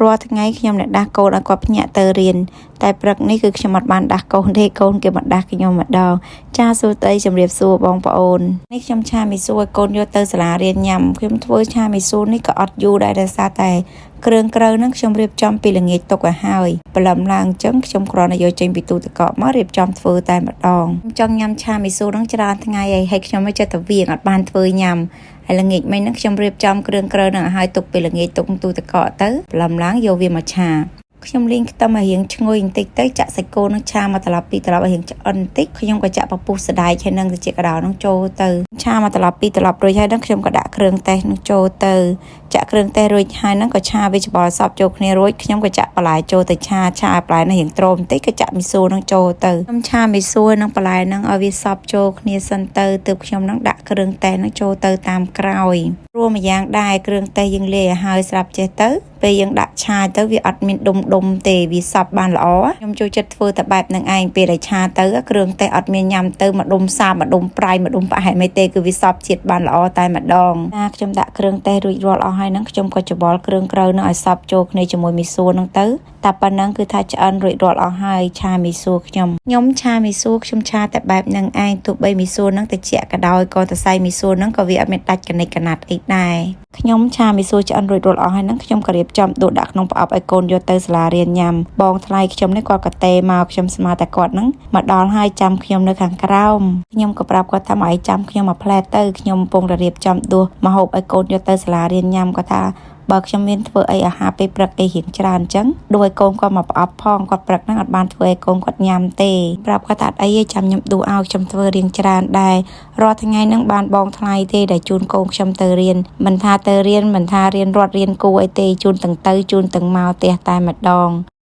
រាល់ថ្ងៃខ្ញុំអ្នកដាស់កូនឲ្យគាត់ភ្ញាក់ទៅរៀនតែព្រឹកនេះគឺខ្ញុំអត់បានដាស់កូនទេកូនគេមកដាស់ខ្ញុំម្ដងចាសួស្ដីជំរាបសួរបងប្អូននេះខ្ញុំឆាមីស៊ូឲ្យកូនយកទៅសាលារៀនញ៉ាំខ្ញុំធ្វើឆាមីស៊ូនេះក៏អត់យូរដែរដោយសារតែគ្រឿងក្រៅហ្នឹងខ្ញុំរៀបចំពីល្ងាចទុកឲ្យហើយព្រលឹមឡើងអញ្ចឹងខ្ញុំគ្រាន់តែយកចេញពីទូទឹកកកមករៀបចំធ្វើតែម្ដងខ្ញុំចង់ញ៉ាំឆាមីស៊ូហ្នឹងច្រើនថ្ងៃហើយខ្ញុំមិនចិត្តទៅវៀងអត់បានធ្វើញ៉ាំហើយល្ងាចមិញហ្នឹងខ្ញុំរៀបចំគ្រឿងក្រៅហ្នឹងឲ្យហើយទុកពីល្ងាចទុកទូទឹកកកទៅព្រលឹមឡើងយកវាមកឆាខ្ញុំលីងខ្ទឹមឲ្យរៀងឈ្ងុយបន្តិចទៅចាក់សាច់គោនឹងឆាមកត្រឡប់ពីត្រឡប់ឲ្យរៀងឆ្អិនបន្តិចខ្ញុំក៏ចាក់ពពុះសណ្ដែកហើយនឹងទៅជាកដោនឹងចូលទៅឆាមកត្រឡប់ពីត្រឡប់រួចហើយនឹងខ្ញុំក៏ដាក់គ្រឿងទេសនឹងចូលទៅចាក់គ្រឿងទេសរួចហើយនឹងក៏ឆាវាច្បល់សពចូលគ្នារួចខ្ញុំក៏ចាក់បន្លែចូលទៅឆាបន្លែនឹងរៀងទ្រមបន្តិចក៏ចាក់មីស៊ូនឹងចូលទៅខ្ញុំឆាមីស៊ូនិងបន្លែនឹងឲ្យវាសពចូលគ្នាសិនទៅទើបខ្ញុំនឹងដាក់គ្រឿងទេសនឹងចូលទៅតាមក្រោយរួមម្យ៉ាងដែរគ្រឿងទេសយើងលាយឲ្យហើយស្រាប់ចេះទៅពេលយើងដាក់ឆាទៅវាអត់មានដុំទេវាសពបានល្អខ្ញុំចូលចិត្តធ្វើតែបែបនឹងឯងពេលដែលឆាទៅគ្រឿងទេសអត់មានញ៉ាំទៅម្ដុំសាបម្ដុំប្រៃម្ដុំផ្អែមទេគឺវាសពជាតិបានល្អតែម្ដងខ្ញុំដាក់គ្រឿងទេសរួចរាល់អស់ហើយហ្នឹងខ្ញុំក៏ច្បល់គ្រឿងក្រៅនឹងឲ្យសពចូលគ្នាជាមួយមីស៊ូហ្នឹងទៅតែប៉ុណ្ណឹងគឺថាឆ្អិនរួចរាល់អស់ហើយឆាមីស៊ូខ្ញុំឆាមីស៊ូខ្ញុំឆាតែបែបហ្នឹងឯងទោះបីមីស៊ូហ្នឹងត្រជាក់ក៏ដោយក៏តែសៃមីស៊ូហ្នឹងក៏វាអត់មានដាច់កនិចកណាត់អីដែរខ្ញុំឆាមីស៊ូឆ្អិនរួចរាល់អស់ហើយហ្នឹងខ្ញុំក៏រៀបចំដួសដាក់ក្នុងប្រអប់ឲ្យកូនយកទៅសាលារៀនញ៉ាំបងថ្លៃខ្ញុំនេះគាត់ក៏ទេមកខ្ញុំស្មានតែគាត់ហ្នឹងមកដល់ហើយចាំខ្ញុំនៅខាងក្រោមខ្ញុំក៏ប្រាប់គាត់ថាមកឲ្យចាំខ្ញុំមកផ្លែទៅខ្ញុំកំពុងតែរៀបចំដួសម្ហូបឲ្យកូនយកទៅសាលារៀនញ៉ាំគាត់ថាបើខ្ញុំមានធ្វើអីអាហារពេលព្រឹកអីរៀងច្រើនអញ្ចឹងដួសឲ្យកូនគាត់មកប្រអប់ផងគាត់ព្រឹកហ្នឹងអត់បានធ្វើឲ្យកូនគាត់ញ៉ាំទេប្រាប់គាត់ថាអត់អីទេចាំខ្ញុំដួសឲ្យខ្ញុំធ្វើរៀងច្រើនដែររាល់ថ្ងៃហ្នឹងបានបងថ្លៃទេដែលជូនកូនខ្ញុំទៅរៀនមិនថាទៅរៀនមិនថារៀនរត់រៀនគួរអីទេជូនទាំងទៅជូនទាំងមកផ្ទះតែម្ដង